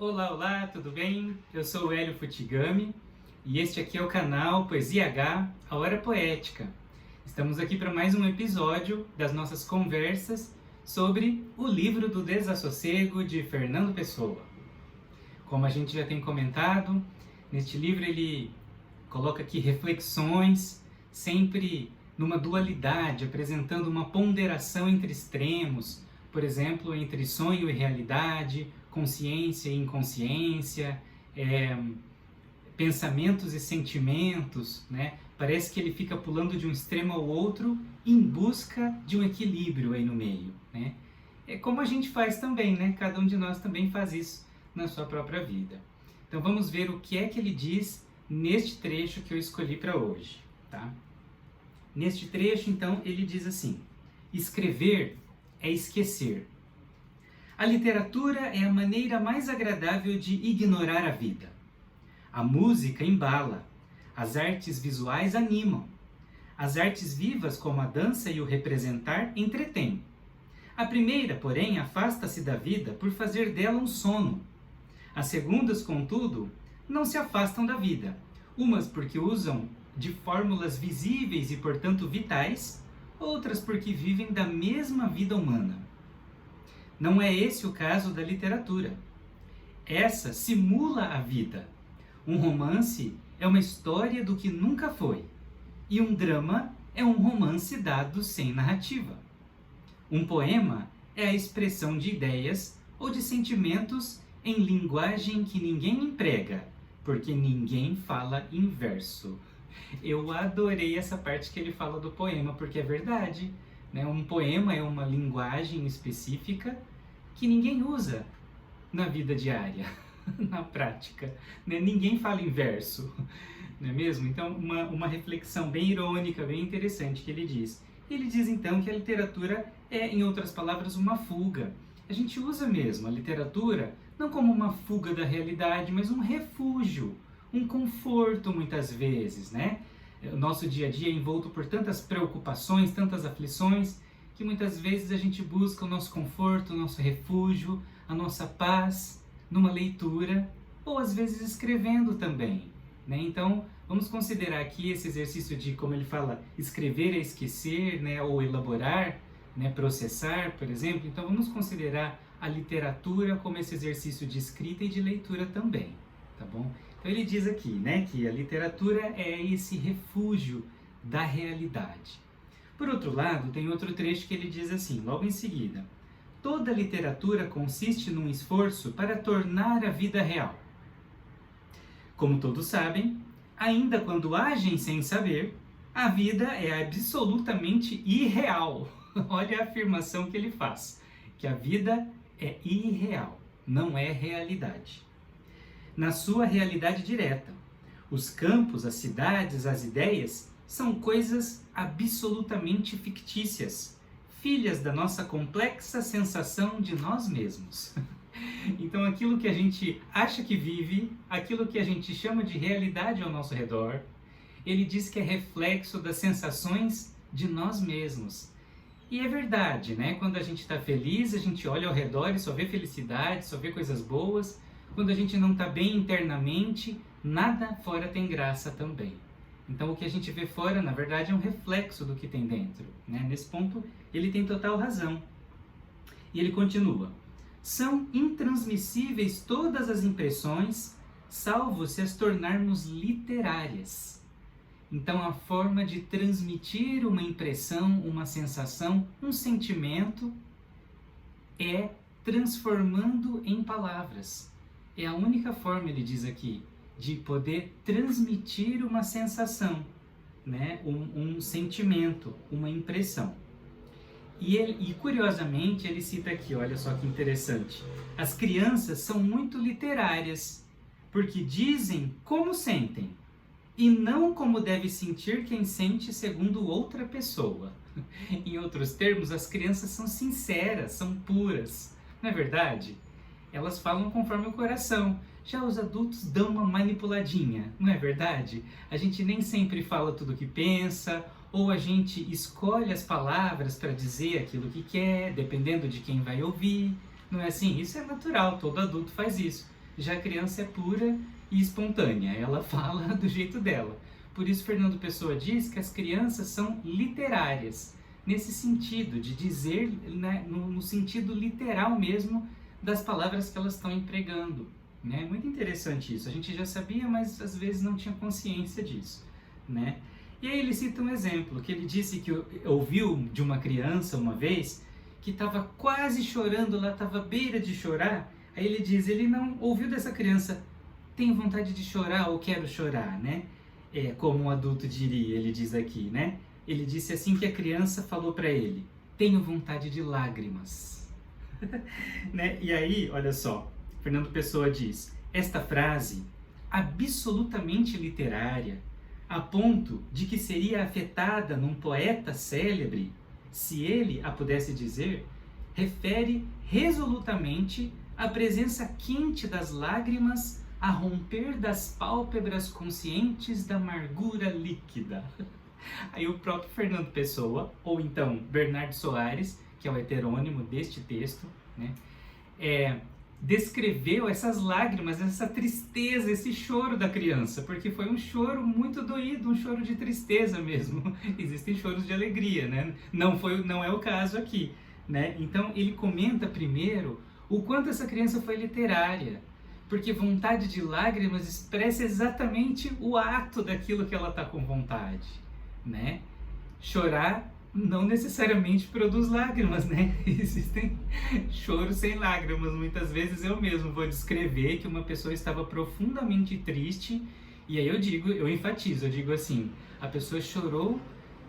Olá, olá, tudo bem? Eu sou o Hélio Futigami e este aqui é o canal Poesia H, a Hora Poética. Estamos aqui para mais um episódio das nossas conversas sobre o livro do Desassossego de Fernando Pessoa. Como a gente já tem comentado, neste livro ele coloca aqui reflexões, sempre numa dualidade, apresentando uma ponderação entre extremos, por exemplo, entre sonho e realidade, consciência e inconsciência, pensamentos e sentimentos, né? Parece que ele fica pulando de um extremo ao outro em busca de um equilíbrio aí no meio, né? É como a gente faz também, né? Cada um de nós também faz isso na sua própria vida. Então vamos ver o que é que ele diz neste trecho que eu escolhi para hoje, tá? Neste trecho, então, ele diz assim: escrever é esquecer. A literatura é a maneira mais agradável de ignorar a vida. A música embala, as artes visuais animam. As artes vivas, como a dança e o representar, entretêm. A primeira, porém, afasta-se da vida por fazer dela um sono. As segundas, contudo, não se afastam da vida, umas porque usam de fórmulas visíveis e, portanto, vitais, outras porque vivem da mesma vida humana. Não é esse o caso da literatura. Essa simula a vida. Um romance é uma história do que nunca foi, e um drama é um romance dado sem narrativa. Um poema é a expressão de ideias ou de sentimentos em linguagem que ninguém emprega, porque ninguém fala em verso. Eu adorei essa parte que ele fala do poema, porque é verdade, né? Um poema é uma linguagem específica que ninguém usa na vida diária, na prática, né? Ninguém fala em verso, não é mesmo? Então, uma reflexão bem irônica, bem interessante que ele diz. Ele diz então que a literatura é, em outras palavras, uma fuga. A gente usa mesmo a literatura não como uma fuga da realidade, mas um refúgio, um conforto muitas vezes, né? O nosso dia a dia é envolto por tantas preocupações, tantas aflições, que muitas vezes a gente busca o nosso conforto, o nosso refúgio, a nossa paz numa leitura, ou às vezes escrevendo também, né? Então, vamos considerar aqui esse exercício de, como ele fala, escrever é esquecer, né? Ou elaborar, né? Processar, por exemplo. Então, vamos considerar a literatura como esse exercício de escrita e de leitura também, tá bom? Então ele diz aqui, né, que a literatura é esse refúgio da realidade. Por outro lado, tem outro trecho que ele diz assim, logo em seguida: toda literatura consiste num esforço para tornar a vida real. Como todos sabem, ainda quando agem sem saber, a vida é absolutamente irreal. Olha a afirmação que ele faz, que a vida é irreal, não é realidade. Na sua realidade direta, os campos, as cidades, as ideias são coisas absolutamente fictícias, filhas da nossa complexa sensação de nós mesmos. Então aquilo que a gente acha que vive, aquilo que a gente chama de realidade ao nosso redor, ele diz que é reflexo das sensações de nós mesmos. E é verdade, né? Quando a gente está feliz, a gente olha ao redor e só vê felicidade, só vê coisas boas. Quando a gente não está bem internamente, nada fora tem graça também. Então o que a gente vê fora, na verdade, é um reflexo do que tem dentro, né? Nesse ponto, ele tem total razão. E ele continua: são intransmissíveis todas as impressões, salvo se as tornarmos literárias. Então a forma de transmitir uma impressão, uma sensação, um sentimento é transformando em palavras. É a única forma, ele diz aqui, de poder transmitir uma sensação, né? Um sentimento, uma impressão. E curiosamente ele cita aqui, olha só que interessante, as crianças são muito literárias, porque dizem como sentem, e não como deve sentir quem sente segundo outra pessoa. Em outros termos, as crianças são sinceras, são puras, não é verdade? Elas falam conforme o coração. Já os adultos dão uma manipuladinha, não é verdade? A gente nem sempre fala tudo o que pensa, ou a gente escolhe as palavras para dizer aquilo que quer, dependendo de quem vai ouvir. Não é assim? Isso é natural, todo adulto faz isso. Já a criança é pura e espontânea, ela fala do jeito dela. Por isso, Fernando Pessoa diz que as crianças são literárias, nesse sentido, de dizer, né, no sentido literal mesmo, das palavras que elas estão empregando. Né? Muito interessante isso. A gente já sabia, mas às vezes não tinha consciência disso. Né? E aí ele cita um exemplo, que ele disse que ouviu de uma criança uma vez, que estava quase chorando lá, estava à beira de chorar. Aí ele diz, ele não ouviu dessa criança, tenho vontade de chorar ou quero chorar, né? Como um adulto diria, ele diz aqui, né? Ele disse assim que a criança falou para ele, tenho vontade de lágrimas. Né? E aí, olha só, Fernando Pessoa diz, esta frase, absolutamente literária, a ponto de que seria afetada num poeta célebre, se ele a pudesse dizer, refere resolutamente à presença quente das lágrimas a romper das pálpebras conscientes da amargura líquida. Aí o próprio Fernando Pessoa, ou então Bernardo Soares, que é o heterônimo deste texto, né, descreveu essas lágrimas, essa tristeza, esse choro da criança, porque foi um choro muito doído, um choro de tristeza mesmo. Existem choros de alegria, né? Não é o caso aqui, né? Então ele comenta primeiro o quanto essa criança foi literária, porque vontade de lágrimas expressa exatamente o ato daquilo que ela está com vontade, né? Chorar não necessariamente produz lágrimas, né? Existem choros sem lágrimas. Muitas vezes eu mesmo vou descrever que uma pessoa estava profundamente triste e aí eu enfatizo, eu digo assim, a pessoa chorou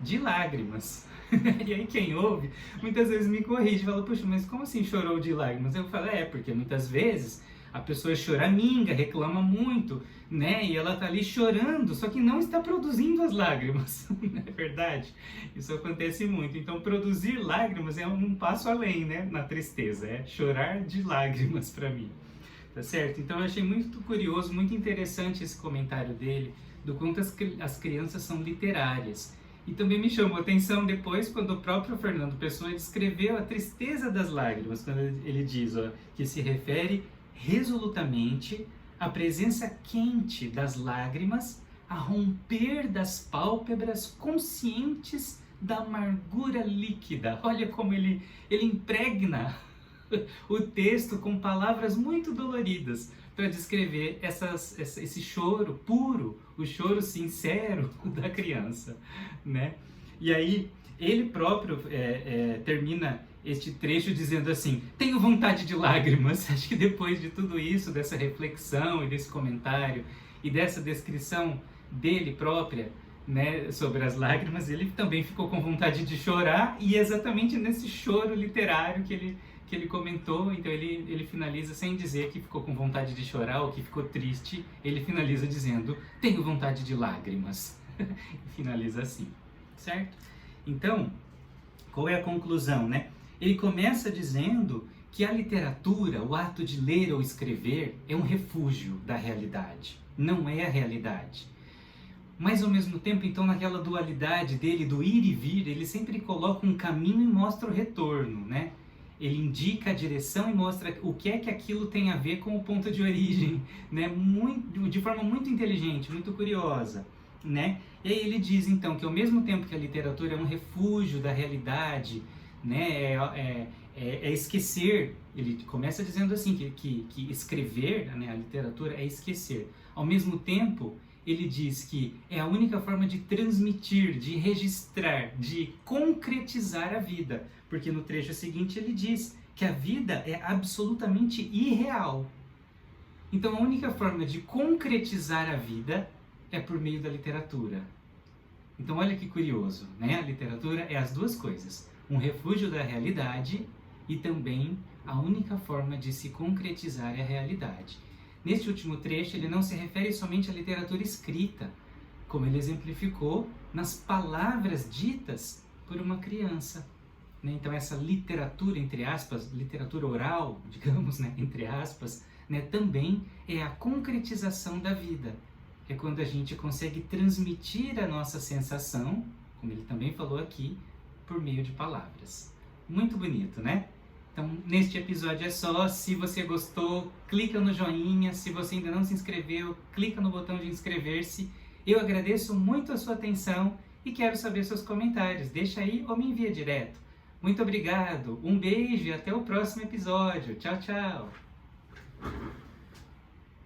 de lágrimas. E aí quem ouve, muitas vezes me corrige, fala, puxa, mas como assim chorou de lágrimas? Eu falo, porque muitas vezes a pessoa choraminga, reclama muito, né? E ela tá ali chorando, só que não está produzindo as lágrimas, não é verdade? Isso acontece muito. Então, produzir lágrimas é um passo além, né? Na tristeza, é chorar de lágrimas para mim, tá certo? Então, eu achei muito curioso, muito interessante esse comentário dele, do quanto as crianças são literárias. E também me chamou a atenção depois, quando o próprio Fernando Pessoa descreveu a tristeza das lágrimas, quando ele diz, que se refere resolutamente a presença quente das lágrimas a romper das pálpebras conscientes da amargura líquida. Olha como ele impregna o texto com palavras muito doloridas para descrever esse choro puro, o choro sincero da criança, né? E aí ele próprio termina este trecho dizendo assim, tenho vontade de lágrimas. Acho que depois de tudo isso, dessa reflexão e desse comentário e dessa descrição dele própria, né, sobre as lágrimas, ele também ficou com vontade de chorar, e é exatamente nesse choro literário que ele comentou. Então ele finaliza sem dizer que ficou com vontade de chorar ou que ficou triste, ele finaliza dizendo, tenho vontade de lágrimas. E finaliza assim, certo? Então, qual é a conclusão, né? Ele começa dizendo que a literatura, o ato de ler ou escrever, é um refúgio da realidade, não é a realidade. Mas ao mesmo tempo, então, naquela dualidade dele, do ir e vir, ele sempre coloca um caminho e mostra o retorno, né? Ele indica a direção e mostra o que é que aquilo tem a ver com o ponto de origem, né? De forma muito inteligente, muito curiosa, né? E aí ele diz, então, que ao mesmo tempo que a literatura é um refúgio da realidade, né? É esquecer. Ele começa dizendo assim, que escrever, né, a literatura é esquecer. Ao mesmo tempo, ele diz que é a única forma de transmitir, de registrar, de concretizar a vida. Porque no trecho seguinte ele diz que a vida é absolutamente irreal. Então a única forma de concretizar a vida é por meio da literatura. Então olha que curioso, né? A literatura é as duas coisas. Um refúgio da realidade e também a única forma de se concretizar a realidade. Neste último trecho, ele não se refere somente à literatura escrita, como ele exemplificou nas palavras ditas por uma criança. Né? Então, essa literatura, entre aspas, literatura oral, digamos, né? Entre aspas, né? Também é a concretização da vida. É quando a gente consegue transmitir a nossa sensação, como ele também falou aqui, por meio de palavras. Muito bonito, né? Então, neste episódio é só. Se você gostou, clica no joinha. Se você ainda não se inscreveu, clica no botão de inscrever-se. Eu agradeço muito a sua atenção e quero saber seus comentários. Deixa aí ou me envia direto. Muito obrigado, um beijo e até o próximo episódio. Tchau, tchau!